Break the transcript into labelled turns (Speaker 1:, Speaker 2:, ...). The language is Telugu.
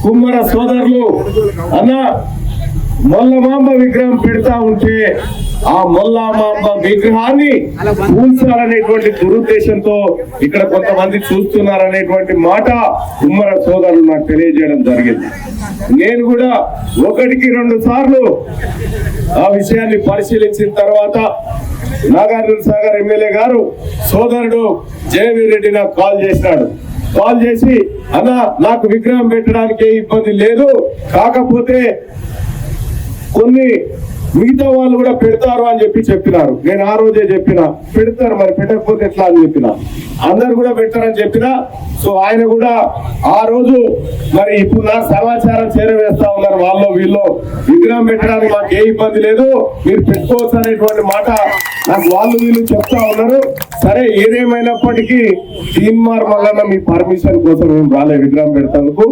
Speaker 1: కుమ్మర సోదరులు అన్న మొల్లమాంబ విగ్రహం పెడతా ఉంటే ఆ మొల్లమాంబ విగ్రహాన్ని కూల్చాలనేటువంటి దురుద్దేశంతో ఇక్కడ కొంతమంది చూస్తున్నారనేటువంటి మాట కుమ్మర సోదరులు నాకు తెలియజేయడం జరిగింది. నేను కూడా 1-2 సార్లు ఆ విషయాన్ని పరిశీలించిన తర్వాత నాగార్జున సాగర్ ఎమ్మెల్యే గారు సోదరుడు జయవీర్ రెడ్డి నాకు కాల్ చేసి అన్న నాకు విగ్రహం పెట్టడానికి ఇబ్బంది లేదు, కాకపోతే కొన్ని మిగతా వాళ్ళు కూడా పెడతారు అని చెప్పినారు. నేను ఆ రోజే చెప్పిన పెడతారు, మరి పెట్టకపోతే ఎట్లా అని చెప్పిన, అందరు కూడా పెడతారని చెప్పిన. సో ఆయన కూడా ఆ రోజు మరి ఇప్పుడు నా సమాచారం చేరవేస్తా ఉన్నారు, వాళ్ళు వీళ్ళు విగ్రహం పెట్టడానికి మాకు ఏ ఇబ్బంది లేదు, మీరు పెట్టుకోవచ్చు అనేటువంటి మాట నాకు వాళ్ళు వీళ్ళు చెప్తా ఉన్నారు. సరే ఏదేమైనప్పటికీ తీన్మార్ మల్లన్న మీ పర్మిషన్ కోసం మేము రాలే విగ్రహం పెడతానికి.